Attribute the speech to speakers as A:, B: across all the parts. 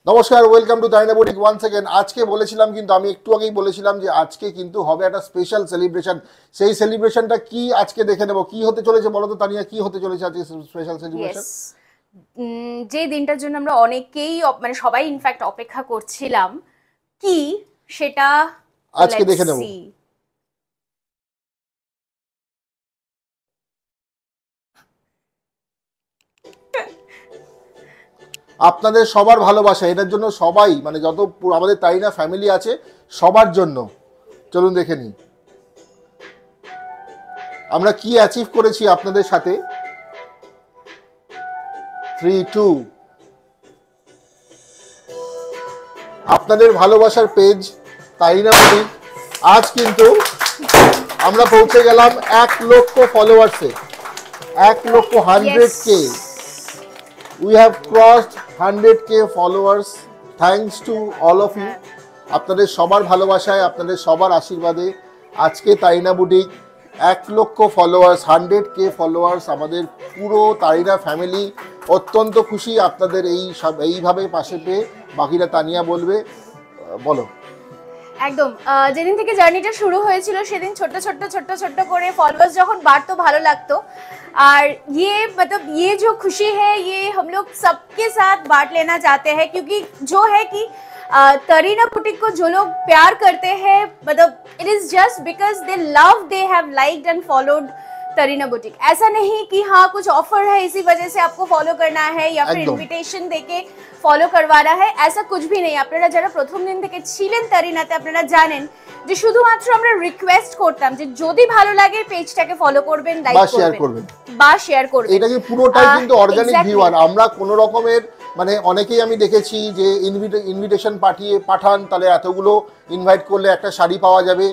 A: নমস্কার, welcome to Tanina boutique once again. আজকে বলেছিলাম, কিন্তু আমি একটু আগেই বলেছিলাম যে আজকে কিন্তু হবে একটা স্পেশাল সেলিব্রেশন। সেই সেলিব্রেশনটা কি আজকে দেখে নেব। কি হতে চলেছে বলো তো তানিয়া, কি হতে চলেছে আজকে স্পেশাল সেলিব্রেশন?
B: যে দিনটার জন্য আমরা অনেকেই মানে সবাই ইনফ্যাক্ট অপেক্ষা করছিলাম, কি সেটা
A: আজকে দেখে নেব। আপনাদের সবার ভালোবাসা এটার জন্য, সবাই মানে যত আমাদের তাইনা ফ্যামিলি আছে সবার জন্য। চলুন দেখে নিই আমরা কি অ্যাচিভ করেছি আপনাদের সাথে। 3, 2 আপনাদের ভালোবাসার পেজ তাইনা বুটিক আজ কিন্তু আমরা পৌঁছে গেলাম 1 লক্ষ ফলোয়ার্সে। 1 লক্ষ 100K। We have crossed 100K followers thanks to all of you. আপনাদের সবার ভালোবাসায়, আপনাদের সবার আশীর্বাদে আজকে তাইনা বুটিক 1 লক্ষ ফলোয়ার্স, 100K ফলোয়ার্স। আমাদের পুরো তাইনা ফ্যামিলি অত্যন্ত খুশি আপনাদের এইভাবে পাশে পেয়ে। বাকিরা তানিয়া বলবে, বলো।
B: একদম যেদিন থেকে জার্নিটা শুরু হয়েছিল সেদিন ছোট্ট ছোট্ট করে ফলোয়ার্স যখন বাড়তো ভালো লাগতো। और ये मतलब ये जो खुशी है ये हम लोग सबके साथ बांट लेना चाहते हैं, क्योंकि जो है कि तरीना बुटीक को जो लोग प्यार करते हैं, मतलब it is just because they love, they have liked and followed Tarina boutique. ऐसा नहीं कि हाँ कुछ ऑफर है इसी वजह से आपको फॉलो करना है या फिर इनविटेशन देके फॉलो करवाना है, ऐसा कुछ भी नहीं। আপনারা যারা প্রথম দিন থেকে ছিলেন তারিনাতে আপনারা জানেন যে শুধুমাত্র আমরা রিকোয়েস্ট করতাম যে যদি ভালো লাগে পেজটাকে ফলো করবেন, লাইক করবেন বা শেয়ার করবেন।
A: এটা কি পুরোটাই কিন্তু অর্গানিক ভিউয়ার। আমরা কোনো রকমের মানে অনেকেই আমি দেখেছি যে ইনভিটেশন পাঠান, তাহলে এতগুলো ইনভাইট করলে একটা শাড়ি পাওয়া যাবে।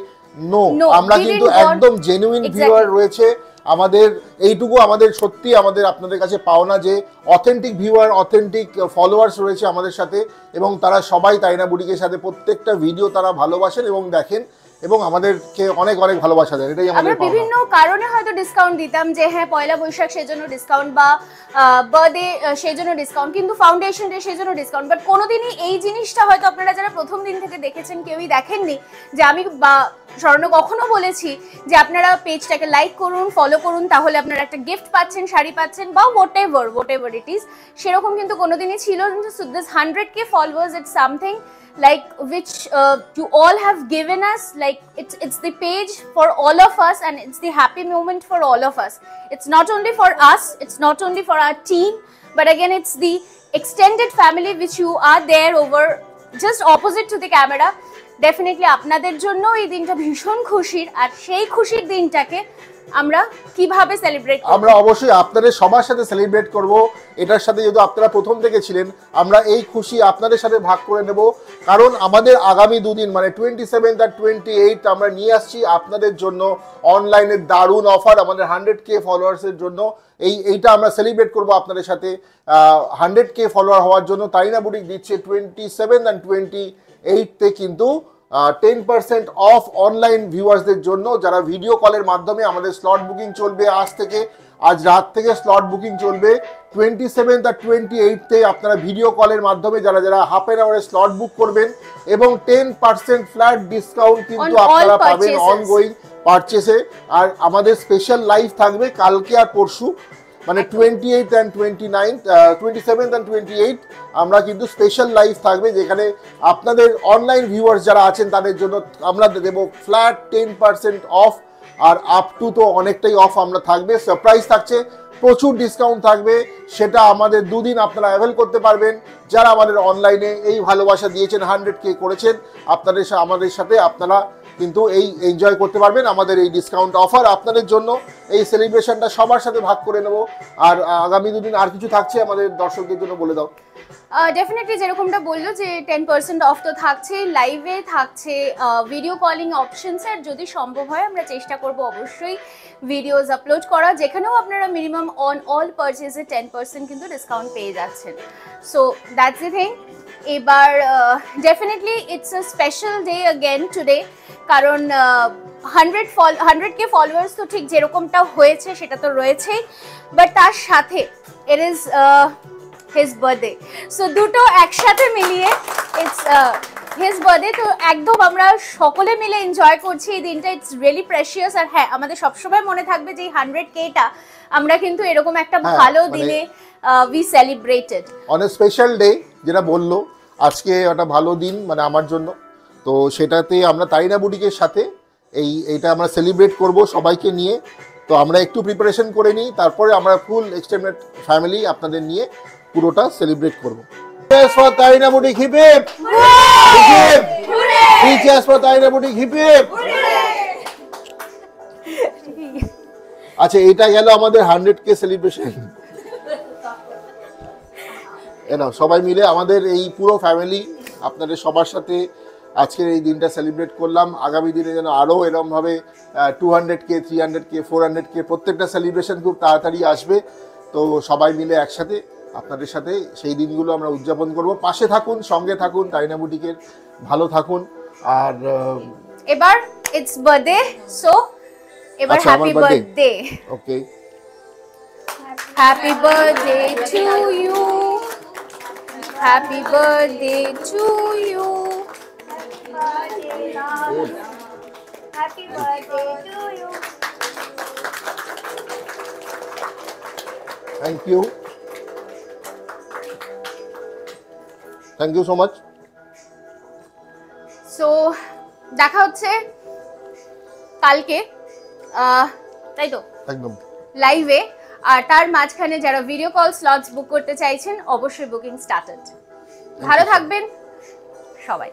A: নো, আমরা কিন্তু একদম জেনুইন ভিউয়ার রয়েছে আমাদের। এইটুকু আমাদের সত্যি আমাদের আপনাদের কাছে পাওনা যে অথেন্টিক ভিউয়ার, অথেন্টিক ফলোয়ার্স রয়েছে আমাদের সাথে, এবং তারা সবাই তাইনা বুটিকের সাথে প্রত্যেকটা ভিডিও তারা ভালোবাসেন এবং দেখেন এবং আমাদেরকে অনেক অনেক ভালোবাসা দেন। এটাই আমাদের
B: আমরা বিভিন্ন কারণে হয়তো ডিসকাউন্ট দিতাম, যে হ্যাঁ পয়লা বৈশাখ সেজন্য ডিসকাউন্ট বা বার্থডে সেজন্য ডিসকাউন্ট, কিন্তু ফাউন্ডেশন ডে সেজন্য ডিসকাউন্ট। বাট কোনোদিনই এই জিনিসটা হয়তো আপনারা যারা প্রথম দিন থেকে দেখেছেন কেউই দেখেননি যে আমি বা স্বর্ণ কখনো বলেছি যে আপনারা পেজটাকে লাইক করুন, ফলো করুন, তাহলে আপনারা একটা গিফট পাচ্ছেন, শাড়ি পাচ্ছেন বা হোয়াট এভার ইট ইজ। সেরকম কিন্তু কোনোদিনই ছিল না। This 100K followers, it's something like which you all have given us, like it's the page for all of us and it's the happy moment for all of us. It's not only for us, it's not only for our team, but again it's the extended family which you are there over just opposite to the camera. Definitely আপনাদের জন্য এই দিনটা ভীষণ খুশির, আর সেই খুশির দিনটাকে আমরা কিভাবে সেলিব্রেট করব?
A: আমরা অবশ্যই আপনাদের সবার সাথে সেলিব্রেট করব। এটার সাথে যদি আপনারা প্রথম থেকে ছিলেন, আমরা এই খুশি আপনাদের সাথে ভাগ করে নেব। কারণ আমাদের আগামী দুদিন মানে 27 আর 28 আমরা নিয়ে আসছি আপনাদের জন্য অনলাইনে দারুণ অফার। আমাদের 100K ফলোয়ার্সের জন্য এইটা আমরা সেলিব্রেট করব আপনাদের সাথে। 100K ফলোয়ার হওয়ার জন্য তাইনা বুটিক দিচ্ছে 27 আর 28তে কিন্তু 10% অফ অনলাইন ভিউয়ার্সদের জন্য, যারা ভিডিও কলের মাধ্যমে আমাদের স্লট বুকিং চলবে আজ থেকে, আজ রাত থেকে স্লট বুকিং চলবে। 27 আর 28তে আপনারা ভিডিও কলের মাধ্যমে যারা যারা হাফ এন আওয়ারে স্লট বুক করবেন এবং 10% ফ্ল্যাট ডিসকাউন্ট কিন্তু আপনারা পাবেন অনগোয়িং পারচেসে। আর আমাদের স্পেশাল লাইভ থাকবে কালকে আর পরশু, মানে 27 and 28 আমরা কিন্তু স্পেশাল লাইভ থাকবে, যেখানে আপনাদের অনলাইন ভিউয়ার্স যারা আছেন তাদের জন্য আমরা দেব ফ্ল্যাট 10% অফ। আর আপ টু তো অনেকটাই অফ আমরা থাকবে, সারপ্রাইজ থাকছে, প্রচুর ডিসকাউন্ট থাকবে। সেটা আমাদের দুদিন আপনারা অ্যাভেল করতে পারবেন। যারা আমাদের অনলাইনে এই ভালোবাসা দিয়েছেন, 100K করেছেন, আমাদের সাথে আপনারা কিন্তু এই এনজয় করতে পারবেন আমাদের এই ডিসকাউন্ট অফার আপনাদের জন্য। এই সেলিব্রেশনটা সবার সাথে ভাগ করে নেব। আর আগামী দুদিন আর কিছু থাকছে আমাদের দর্শকদের জন্য, বলে দাও।
B: ডেফিনেটলি যেরকমটা বললো যে 10% অফ তো থাকছে, লাইভে থাকছে, ভিডিও কলিং অপশনস, আর যদি সম্ভব হয় আমরা চেষ্টা করব অবশ্যই ভিডিওস আপলোড করা, যেখানেও আপনারা মিনিমাম অন অল পারচেজে 10% কিন্তু ডিসকাউন্ট পেয়ে যাচ্ছেন। So that's the thing. এবার definitely it's a special day again today, কারণ 100K ফলোয়ার্স তো ঠিক যেরকমটা হয়েছে সেটা তো রয়েছেই, বাট তার সাথে it is his birthday. So দুটো একসাথে মিলিয়ে ইটস হিজ বার্থডে। তো একদম আমরা সকলে মিলে এনজয় করছি এই দিনটা, ইটস রিয়েলি প্রেশিয়াস। আর হ্যাঁ, আমাদের সবসময় মনে থাকবে যে 100K-টা আমরা কিন্তু এরকম একটা ভালো দিনে we celebrated
A: on a special day, যেটা বললো আজকে একটা ভালো দিন মানে আমার জন্য। তো সেটাতে আমরা তাইনা বুটিকের সাথে এইটা আমরা সেলিব্রেট করব সবাইকে নিয়ে। তো আমরা একটু প্রিপারেশন করে নিই, তারপরে আমরা ফুল এক্সটেন্ডেড ফ্যামিলি আপনাদের নিয়ে পুরোটা সেলিব্রেট করব। Cheers for তাইনা boutique, hip hip hip. Three cheers for তাইনা বুটিক, হিপ হিপ। আচ্ছা, এটা গেল আমাদের 100K সেলিব্রেশন। এনাও সবাই মিলে আমাদের এই পুরো ফ্যামিলি আপনাদের সবার সাথে আজকের এই দিনটা সেলিব্রেট করলাম। আগামী দিনে যেন আরও এরমভাবে 200K, 300K, 400K প্রত্যেকটা সেলিব্রেশন খুব তাড়াতাড়ি আসবে। তো সবাই মিলে একসাথে আপনাদের সাথে সেই দিনগুলো আমরা উদযাপন করব। পাশে থাকুন, সঙ্গে থাকুন, তাইনা বুটিকের ভালো থাকুন। আর
B: এবার ইটস বার্থডে, সো এবার
A: আচ্ছা, আমার
B: happy
A: birthday।
B: Birthday.
A: Okay,
B: happy birthday to you, happy birthday to you, happy birthday to you.
A: Thank you, thank you so much.
B: So দেখা হচ্ছে কালকে, তাই তো,
A: একদম
B: লাইভে। আর তার মাঝখানে যারা ভিডিও কল স্লটস বুক করতে চাইছেন, অবশ্যই বুকিং স্টার্টেড। ভালো থাকবেন সবাই।